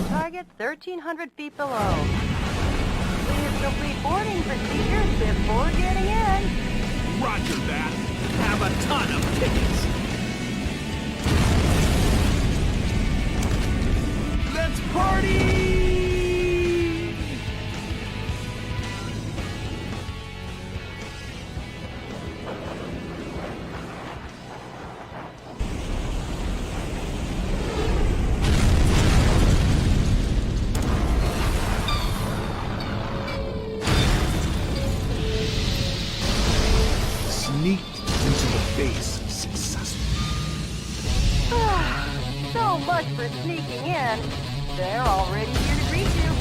target 1,300 feet below. Please complete boarding procedures before getting in. Roger that. Have a ton of tickets. Let's party! Sneaked into the base successfully. So much for sneaking in. They're already here to greet you.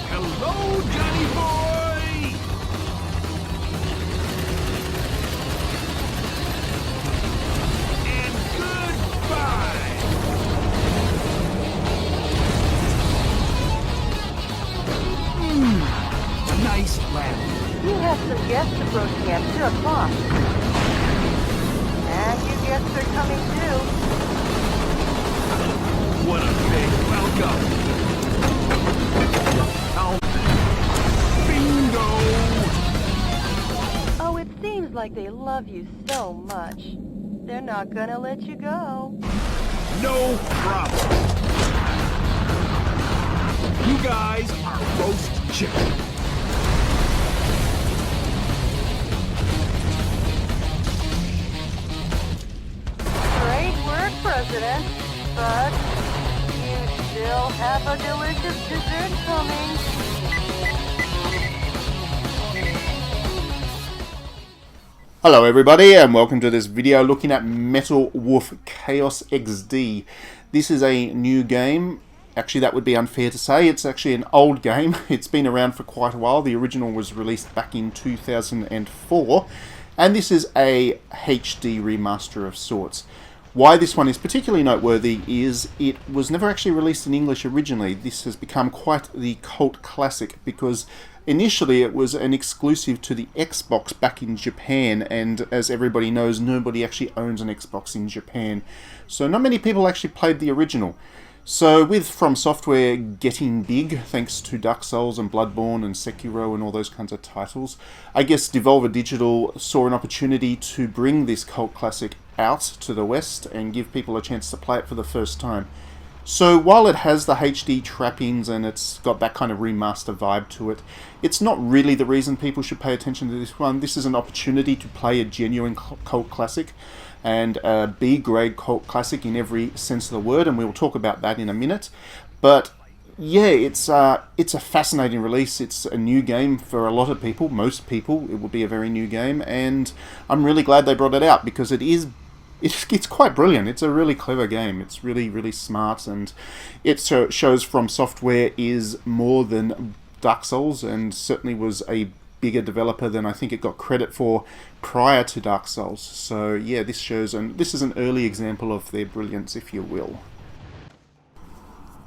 Hello, Johnny boy! And goodbye! Nice landing. You have some guests approaching at 2 o'clock. And you guests are coming too. What a big welcome! Bingo! Oh, it seems like they love you so much. They're not gonna let you go. No problem. You guys are roast chicken. Great work, President. But you still have a delicious dessert coming. Hello everybody and welcome to this video looking at Metal Wolf Chaos XD. This is a new game. Actually, that would be unfair to say. It's actually an old game. It's been around for quite a while. The original was released back in 2004 and this is a HD remaster of sorts. Why this one is particularly noteworthy is it was never actually released in English originally. This has become quite the cult classic because initially it was an exclusive to the Xbox back in Japan, and as everybody knows, nobody actually owns an Xbox in Japan. So not many people actually played the original. So with FromSoftware getting big, thanks to Dark Souls and Bloodborne and Sekiro and all those kinds of titles, I guess Devolver Digital saw an opportunity to bring this cult classic out to the West and give people a chance to play it for the first time. So while it has the HD trappings and it's got that kind of remaster vibe to it, it's not really the reason people should pay attention to this one. This is an opportunity to play a genuine cult classic and a B-grade cult classic in every sense of the word, and we'll talk about that in a minute. But yeah, it's a fascinating release. It's a new game for a lot of people, most people. It will be a very new game, and I'm really glad they brought it out because it's quite brilliant. It's a really clever game. It's really, really smart, and it shows FromSoftware is more than Dark Souls, and certainly was a bigger developer than I think it got credit for prior to Dark Souls. So yeah, this shows, and this is an early example of their brilliance, if you will.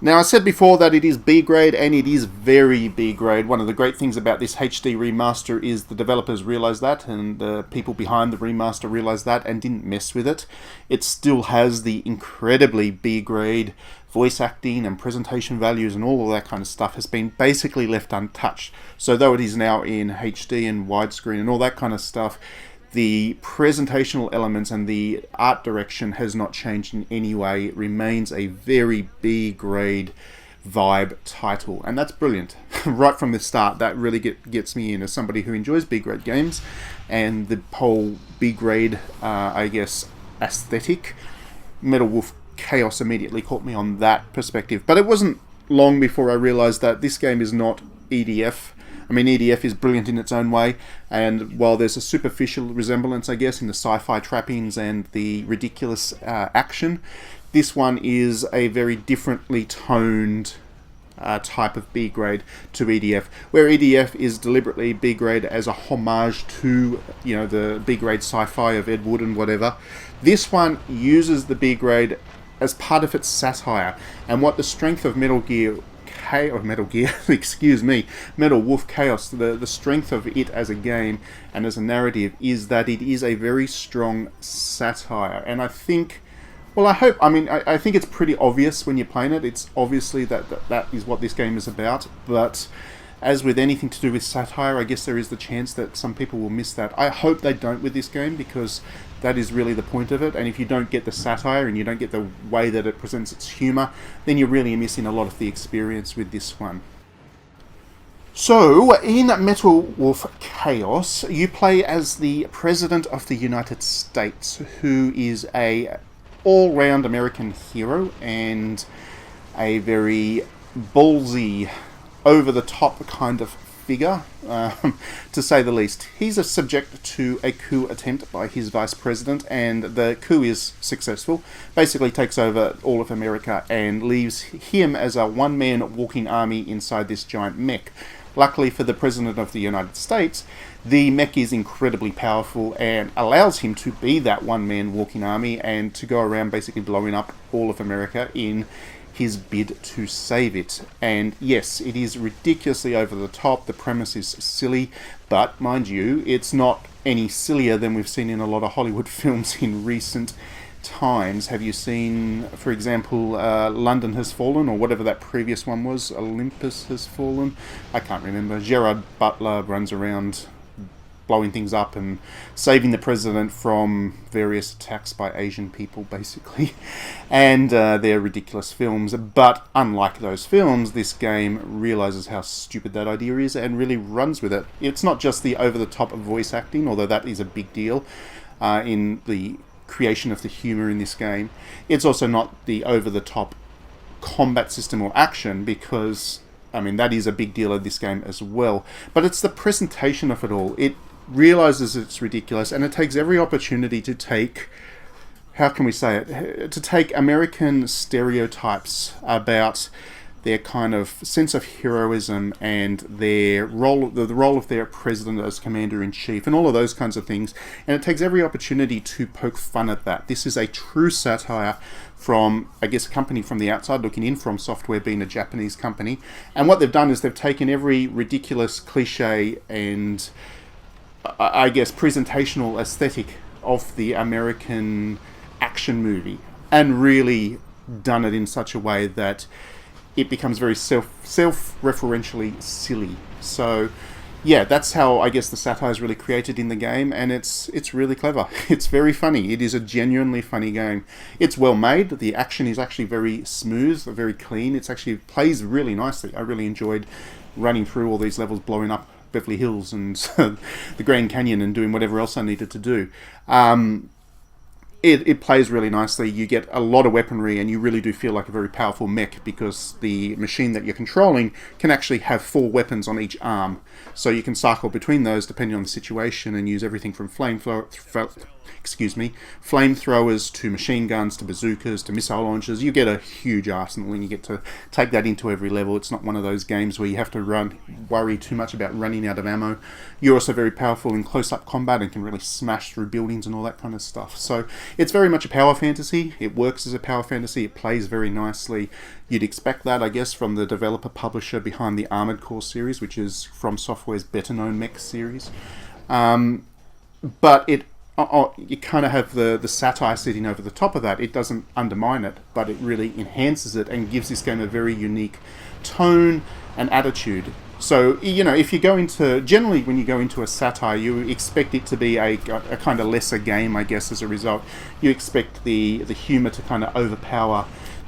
Now, I said before that it is B-grade, and it is very B-grade. One of the great things about this HD remaster is the developers realised that, and the people behind the remaster realised that, and didn't mess with it. It still has the incredibly B-grade voice acting and presentation values, and all of that kind of stuff has been basically left untouched. So though it is now in HD and widescreen and all that kind of stuff, the presentational elements and the art direction has not changed in any way. It remains a very B-grade vibe title, and that's brilliant. Right from the start, that really gets me in as somebody who enjoys B-grade games, and the whole B-grade, I guess, aesthetic. Metal Wolf Chaos immediately caught me on that perspective, but it wasn't long before I realised that this game is not EDF. I mean, EDF is brilliant in its own way, and while there's a superficial resemblance, I guess, in the sci-fi trappings and the ridiculous action, this one is a very differently toned type of B-grade to EDF, where EDF is deliberately B-grade as a homage to, you know, the B-grade sci-fi of Ed Wood and whatever. This one uses the B-grade as part of its satire, and what the strength of Metal Gear Metal Gear, excuse me, Metal Wolf Chaos, the strength of it as a game and as a narrative is that it is a very strong satire. And I think, well, I think it's pretty obvious when you're playing it. It's obviously that is what this game is about. But as with anything to do with satire, I guess there is the chance that some people will miss that. I hope they don't with this game, because that is really the point of it. And if you don't get the satire and you don't get the way that it presents its humour, then you're really missing a lot of the experience with this one. So, in Metal Wolf Chaos, you play as the President of the United States, who is a all-round American hero and a very ballsy, over-the-top kind of figure, to say the least. He's subject to a coup attempt by his vice president, and the coup is successful. Basically takes over all of America and leaves him as a one-man walking army inside this giant mech. Luckily for the President of the United States, the mech is incredibly powerful and allows him to be that one-man walking army and to go around basically blowing up all of America in his bid to save it. And yes, it is ridiculously over the top. The premise is silly, but mind you, it's not any sillier than we've seen in a lot of Hollywood films in recent times. Have you seen, for example, London Has Fallen, or whatever that previous one was? Olympus Has Fallen? I can't remember. Gerard Butler runs around blowing things up and saving the president from various attacks by Asian people, basically. And they're ridiculous films. But unlike those films, this game realizes how stupid that idea is and really runs with it. It's not just the over-the-top voice acting, although that is a big deal in the creation of the humor in this game. It's also not the over-the-top combat system or action, because, I mean, that is a big deal of this game as well. But it's the presentation of it all. It realizes it's ridiculous, and it takes every opportunity to take, how can we say it, to take American stereotypes about their kind of sense of heroism and their role, the role of their president as commander-in-chief, and all of those kinds of things. And it takes every opportunity to poke fun at that. This is a true satire from, I guess, a company from the outside looking in, FromSoftware being a Japanese company. And what they've done is they've taken every ridiculous cliche and, I guess, presentational aesthetic of the American action movie and really done it in such a way that it becomes very self-referentially silly. So, yeah, that's how, I guess, the satire is really created in the game, and it's really clever. It's very funny. It is a genuinely funny game. It's well made. The action is actually very smooth, very clean. It's actually plays really nicely. I really enjoyed running through all these levels, blowing up Beverly Hills and the Grand Canyon and doing whatever else I needed to do. It plays really nicely. You get a lot of weaponry, and you really do feel like a very powerful mech, because the machine that you're controlling can actually have 4 weapons on each arm. So you can cycle between those depending on the situation and use everything from flamethrowers to machine guns to bazookas to missile launchers. You get a huge arsenal when you get to take that into every level. It's not one of those games where you have to worry too much about running out of ammo. You're also very powerful in close-up combat and can really smash through buildings and all that kind of stuff. So it's very much a power fantasy. It works as a power fantasy. It plays very nicely. You'd expect that, I guess, from the developer-publisher behind the Armored Core series, which is FromSoftware's better-known mech series. But you kind of have the satire sitting over the top of that. It doesn't undermine it, but it really enhances it and gives this game a very unique tone and attitude. So, you know, if you go into, generally when you go into a satire, you expect it to be a kind of lesser game, I guess, as a result. You expect the humour to kind of overpower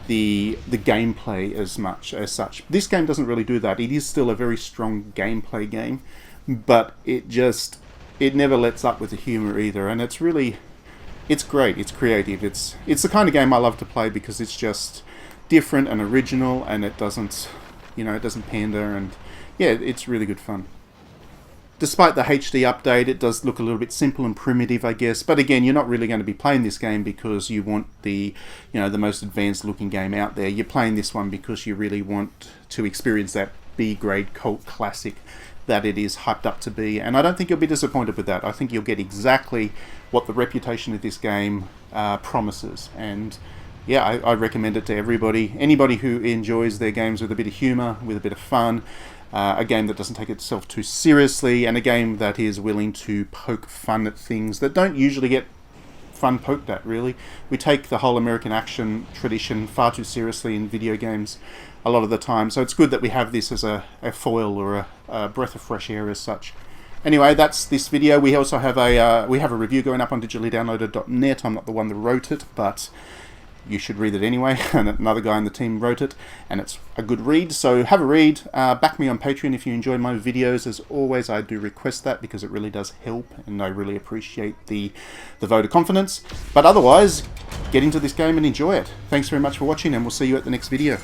the gameplay as much as such. This game doesn't really do that. It is still a very strong gameplay game, but it never lets up with the humour either, and it's great, it's creative, it's the kind of game I love to play because it's just different and original, and it doesn't pander, and yeah, it's really good fun. Despite the HD update, it does look a little bit simple and primitive, I guess, but again, you're not really going to be playing this game because you want the most advanced looking game out there. You're playing this one because you really want to experience that B-grade cult classic that it is hyped up to be, and I don't think you'll be disappointed with that. I think you'll get exactly what the reputation of this game promises, and yeah, I recommend it to everybody. Anybody who enjoys their games with a bit of humour, with a bit of fun, a game that doesn't take itself too seriously, and a game that is willing to poke fun at things that don't usually get fun poked at, really. We take the whole American action tradition far too seriously in video games a lot of the time, so it's good that we have this as a foil or a breath of fresh air as such. Anyway, that's this video. We also have a review going up on digitallydownloaded.net. I'm not the one that wrote it, but you should read it anyway. And another guy in the team wrote it, and it's a good read. So have a read. Back me on Patreon if you enjoy my videos. As always, I do request that because it really does help, and I really appreciate the vote of confidence. But otherwise, get into this game and enjoy it. Thanks very much for watching, and we'll see you at the next video.